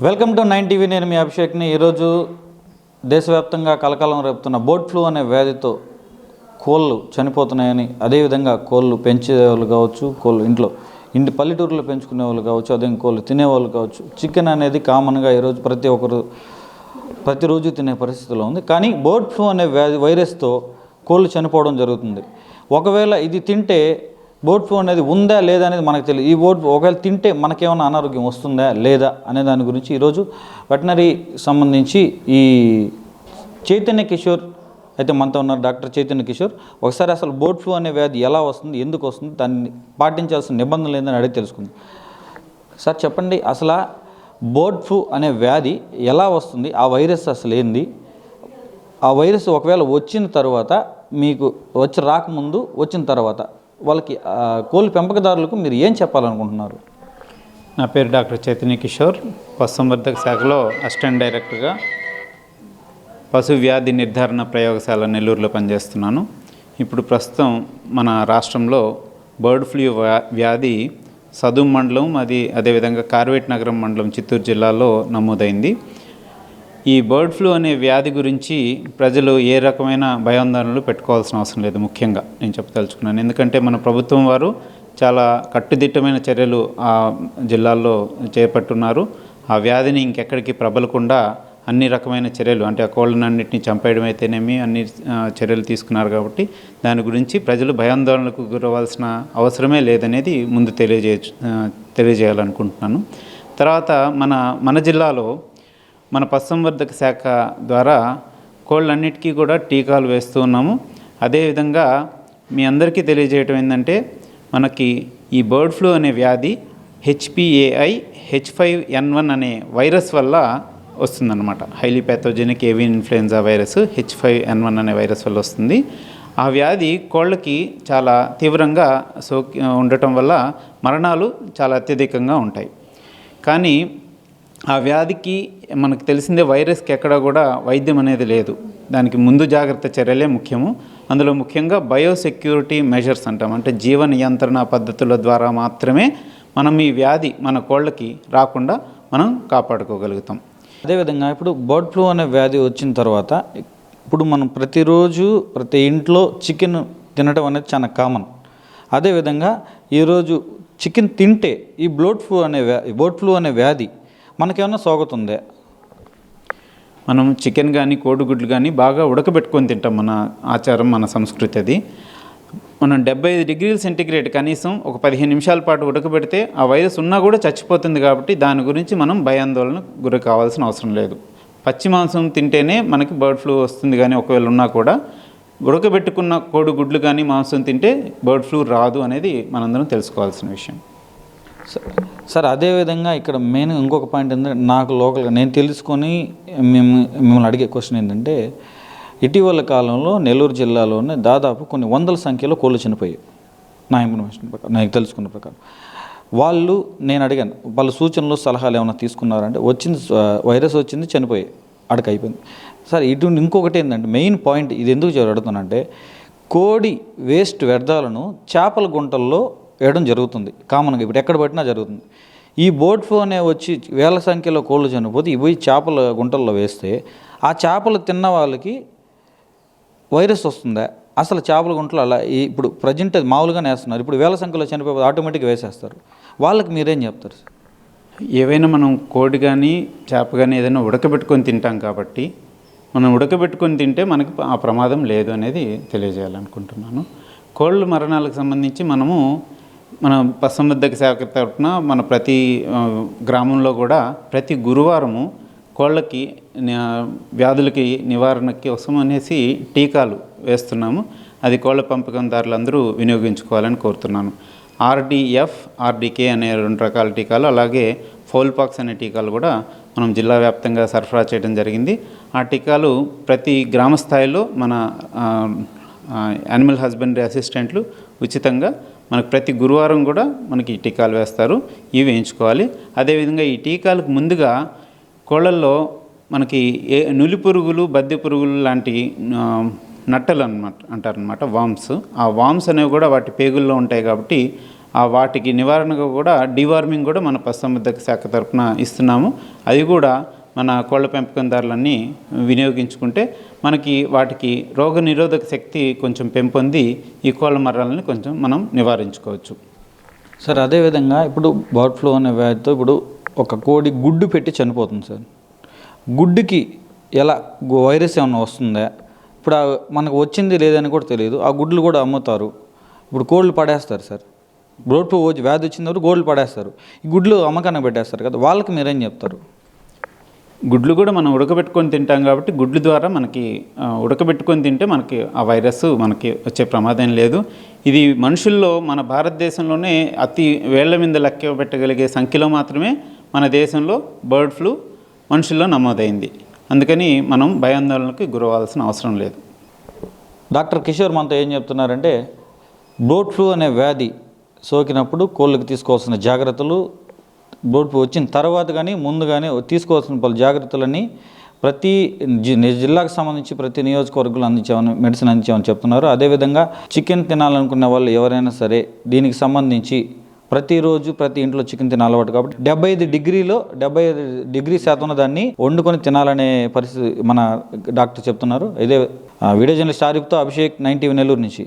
Welcome to 9 TV. నేను మీ అభిషేక్ని. ఈరోజు దేశవ్యాప్తంగా కలకలం రేపుతున్న బర్డ్ ఫ్లూ అనే వ్యాధితో కోళ్ళు చనిపోతున్నాయని, అదేవిధంగా కోళ్ళు పెంచేవాళ్ళు కావచ్చు, కోళ్ళు ఇంటి పల్లెటూరులో పెంచుకునే వాళ్ళు కావచ్చు, అదే కోళ్ళు తినేవాళ్ళు కావచ్చు, చికెన్ అనేది కామన్గా ఈరోజు ప్రతి ఒక్కరు ప్రతిరోజు తినే పరిస్థితిలో ఉంది. కానీ బర్డ్ ఫ్లూ అనే వైరస్తో కోళ్ళు చనిపోవడం జరుగుతుంది. ఒకవేళ ఇది తింటే బర్డ్ ఫ్లూ అనేది ఉందా లేదా అనేది మనకు తెలియదు. ఈ ఒకవేళ తింటే మనకేమైనా అనారోగ్యం వస్తుందా లేదా అనే దాని గురించి ఈరోజు వెటనరీ సంబంధించి ఈ చైతన్య కిషోర్ అయితే మనతో ఉన్నారు. డాక్టర్ చైతన్య కిషోర్. ఒకసారి అసలు బర్డ్ ఫ్లూ అనే వ్యాధి ఎలా వస్తుంది, ఎందుకు వస్తుంది, దాన్ని పాటించాల్సిన నిబంధనలు ఏందని అడిగి తెలుసుకుంది. సార్ చెప్పండి, అసలు బర్డ్ ఫ్లూ అనే వ్యాధి ఎలా వస్తుంది, ఆ వైరస్ అసలు ఏంది, ఆ వైరస్ ఒకవేళ వచ్చిన తర్వాత మీకు రాకముందు వచ్చిన తర్వాత వాళ్ళకి కోళ్ళ పెంపకదారులకు మీరు ఏం చెప్పాలనుకుంటున్నారు? నా పేరు డాక్టర్ చైతన్య కిషోర్. పశుసంవర్ధక శాఖలో అసిస్టెంట్ డైరెక్టర్గా పశు వ్యాధి నిర్ధారణ ప్రయోగశాల నెల్లూరులో పనిచేస్తున్నాను. ఇప్పుడు ప్రస్తుతం మన రాష్ట్రంలో బర్డ్ ఫ్లూ వ్యాధి సదుం మండలం, అదేవిధంగా కార్వేట్ నగరం మండలం, చిత్తూరు జిల్లాలో నమోదైంది. ఈ బర్డ్ ఫ్లూ అనే వ్యాధి గురించి ప్రజలు ఏ రకమైన భయాందోళనలు పెట్టుకోవాల్సిన అవసరం లేదు. ముఖ్యంగా నేను చెప్పదలుచుకున్నాను, ఎందుకంటే మన ప్రభుత్వం వారు చాలా కట్టుదిట్టమైన చర్యలు ఆ జిల్లాల్లో చేపట్టున్నారు. ఆ వ్యాధిని ఇంకెక్కడికి ప్రబలకుండా అన్ని రకమైన చర్యలు, అంటే ఆ కోళ్ళనన్నింటినీ చంపేయడం అయితేనేమి అన్ని చర్యలు తీసుకున్నారు. కాబట్టి దాని గురించి ప్రజలు భయాందోళనకు గురవలసిన అవసరమే లేదనేది ముందు తెలియజేయాలనుకుంటున్నాను. తర్వాత మన జిల్లాలో మన పశుసంవర్ధక శాఖ ద్వారా కోళ్ళన్నిటికీ కూడా టీకాలు వేస్తూ ఉన్నాము. అదేవిధంగా మీ అందరికీ తెలియజేయటం ఏంటంటే, మనకి ఈ బర్డ్ ఫ్లూ అనే వ్యాధి HPAI H5N1 అనే వైరస్ వల్ల వస్తుందన్నమాట. Highly pathogenic avian influenza virus H5N1 అనే వైరస్ వల్ల వస్తుంది. ఆ వ్యాధి కోళ్ళకి చాలా తీవ్రంగా ఉండటం వల్ల మరణాలు చాలా అత్యధికంగా ఉంటాయి. కానీ ఆ వ్యాధికి మనకు తెలిసిందే, వైరస్కి ఎక్కడా కూడా వైద్యం అనేది లేదు. దానికి ముందు జాగ్రత్త చర్యలే ముఖ్యము. అందులో ముఖ్యంగా బయోసెక్యూరిటీ మెజర్స్ అంటాం, అంటే జీవ నియంత్రణ పద్ధతుల ద్వారా మాత్రమే మనం ఈ వ్యాధి మన కోళ్ళకి రాకుండా మనం కాపాడుకోగలుగుతాం. అదేవిధంగా ఇప్పుడు బర్డ్ ఫ్లూ అనే వ్యాధి వచ్చిన తర్వాత ఇప్పుడు మనం ప్రతిరోజు ప్రతి ఇంట్లో చికెన్ తినడం అనేది చాలా కామన్. అదేవిధంగా ఈరోజు చికెన్ తింటే ఈ బర్డ్ ఫ్లూ అనే వ్యాధి మనకేమన్నా సోకుతుందే? మనం చికెన్ కానీ కోడిగుడ్లు కానీ బాగా ఉడకబెట్టుకొని తింటాం. మన ఆచారం, మన సంస్కృతి అది. మనం 75 డిగ్రీల సెంటీగ్రేడ్ కనీసం ఒక 15 నిమిషాల పాటు ఉడకబెడితే ఆ వైరస్ ఉన్నా కూడా చచ్చిపోతుంది. కాబట్టి దాని గురించి మనం భయాందోళన గురి కావాల్సిన అవసరం లేదు. పచ్చి మాంసం తింటేనే మనకి బర్డ్ ఫ్లూ వస్తుంది, కానీ ఒకవేళ ఉన్నా కూడా ఉడకబెట్టుకున్న కోడిగుడ్లు కానీ మాంసం తింటే బర్డ్ ఫ్లూ రాదు అనేది మనందరం తెలుసుకోవాల్సిన విషయం. సార్ అదేవిధంగా ఇక్కడ మెయిన్ ఇంకొక పాయింట్ ఏంటంటే, నాకు లోకల్గా నేను తెలుసుకొని మిమ్మల్ని అడిగే క్వశ్చన్ ఏంటంటే, ఇటీవల కాలంలో నెల్లూరు జిల్లాలోనే దాదాపు కొన్ని వందల సంఖ్యలో కోళ్ళు చనిపోయాయి. నా ఇన్ఫర్మేషన్ ప్రకారం, నాకు తెలుసుకున్న ప్రకారం. నేను అడిగాను, వాళ్ళ సూచనలు సలహాలు ఏమైనా తీసుకున్నారంటే, వైరస్ వచ్చింది, చనిపోయాయి, అక్కడికి అయిపోయింది. సార్ ఇంకొకటి ఏంటంటే, మెయిన్ పాయింట్ ఇది ఎందుకు అడుగుతానంటే, కోడి వేస్ట్ వ్యర్థాలను చేపల గుంటల్లో వేయడం జరుగుతుంది కామన్గా. ఇప్పుడు ఎక్కడ పట్టినా జరుగుతుంది. ఈ బర్డ్ ఫ్లూ అనే వచ్చి వేల సంఖ్యలో కోళ్ళు చనిపోతే ఇవి చేపల గుంటల్లో వేస్తే ఆ చేపలు తిన్న వాళ్ళకి వైరస్ వస్తుందా? అసలు చేపల గుంటలు అలా ఇప్పుడు ప్రజెంట్ అది మామూలుగానే వేస్తున్నారు. ఇప్పుడు వేల సంఖ్యలో చనిపోతే ఆటోమేటిక్గా వేసేస్తారు. వాళ్ళకి మీరేం చెప్తారు? ఏవైనా మనం కోడి కానీ చేప కానీ ఏదైనా ఉడకబెట్టుకొని తింటాం కాబట్టి, మనం ఉడకబెట్టుకొని తింటే మనకి ఆ ప్రమాదం లేదు అనేది తెలియజేయాలనుకుంటున్నాను. కోళ్ళ మరణాలకు సంబంధించి మన పశుసంవర్ధక శాఖ తరఫున మన ప్రతి గ్రామంలో కూడా ప్రతి గురువారము కోళ్ళకి వ్యాధులకి నివారణకి కోసం అనేసి టీకాలు వేస్తున్నాము. అది కోళ్ళ పెంపకందారులందరూ వినియోగించుకోవాలని కోరుతున్నాను. RDF, RDK అనే 2 రకాల టీకాలు, అలాగే ఫౌల్పాక్స్ అనే టీకాలు కూడా మనం జిల్లా వ్యాప్తంగా సరఫరా చేయడం జరిగింది. ఆ టీకాలు ప్రతి గ్రామ స్థాయిలో మన యానిమల్ హస్బెండరీ అసిస్టెంట్లు ఉచితంగా మనకు ప్రతి గురువారం కూడా మనకి టీకాలు వేస్తారు. ఇవి వేయించుకోవాలి. అదేవిధంగా ఈ టీకాలకు ముందుగా కోళ్ళల్లో మనకి నులి పురుగులు, బద్దె పురుగులు లాంటి నట్టలు అంటారనమాట, వామ్స్. ఆ వామ్స్ అనేవి కూడా వాటి పేగుల్లో ఉంటాయి. కాబట్టి వాటికి నివారణగా కూడా డివార్మింగ్ కూడా మన పశుసంవర్ధక శాఖ తరపున ఇస్తున్నాము. అది కూడా మన కోళ్ళ పెంపకందారులన్నీ వినియోగించుకుంటే మనకి వాటికి రోగ నిరోధక శక్తి కొంచెం పెంపొంది ఈ కోళ్ళ మరణాలని కొంచెం మనం నివారించుకోవచ్చు. సార్ అదేవిధంగా ఇప్పుడు బర్డ్ ఫ్లూ అనే వ్యాధితో ఇప్పుడు ఒక కోడి గుడ్డు పెట్టి చనిపోతుంది సార్. గుడ్డుకి ఎలా వైరస్ ఏమైనా వస్తుందా? ఇప్పుడు మనకు వచ్చింది లేదని కూడా తెలియదు. ఆ గుడ్లు కూడా అమ్ముతారు. ఇప్పుడు కోళ్ళు పడేస్తారు సార్. బర్డ్ ఫ్లూ వ్యాధి వచ్చిన కోళ్ళు పడేస్తారు. ఈ గుడ్లు అమ్మకానికి పెట్టేస్తారు కదా, వాళ్ళకి మీరేం చెప్తారు? గుడ్లు కూడా మనం ఉడకబెట్టుకొని తింటాం కాబట్టి గుడ్లు ద్వారా మనకి ఉడకబెట్టుకొని తింటే మనకి ఆ వైరస్ మనకి వచ్చే ప్రమాదం లేదు. ఇది మనుషుల్లో మన భారతదేశంలోనే అతి వేళ్ల మీద లెక్క పెట్టగలిగే సంఖ్యలో మాత్రమే మన దేశంలో బర్డ్ ఫ్లూ మనుషుల్లో నమోదైంది. అందుకని మనం భయాందోళనకు గురవాల్సిన అవసరం లేదు. డాక్టర్ కిషోర్ మనతో ఏం చెప్తున్నారంటే బర్డ్ ఫ్లూ అనే వ్యాధి సోకినప్పుడు కోళ్ళకి తీసుకోవాల్సిన జాగ్రత్తలు, బర్డ్ ఫ్లూ వచ్చిన తర్వాత కానీ ముందు కానీ తీసుకోవాల్సిన పలు జాగ్రత్తలన్నీ ప్రతి జిల్లాకు సంబంధించి ప్రతి నియోజకవర్గంలో మెడిసిన్ అందించామని చెప్తున్నారు. అదేవిధంగా చికెన్ తినాలనుకునే వాళ్ళు ఎవరైనా సరే దీనికి సంబంధించి ప్రతిరోజు ప్రతి ఇంట్లో చికెన్ తిన అలవాటు కాబట్టి 75 డిగ్రీ శాతం దాన్ని వండుకొని తినాలనే పరిస్థితి మన డాక్టర్ చెప్తున్నారు. ఇదే వీడియో జర్నలిస్ట్ ఆరిఫ్తో అభిషేక్, 9 టీవీ నెల్లూరు నుంచి.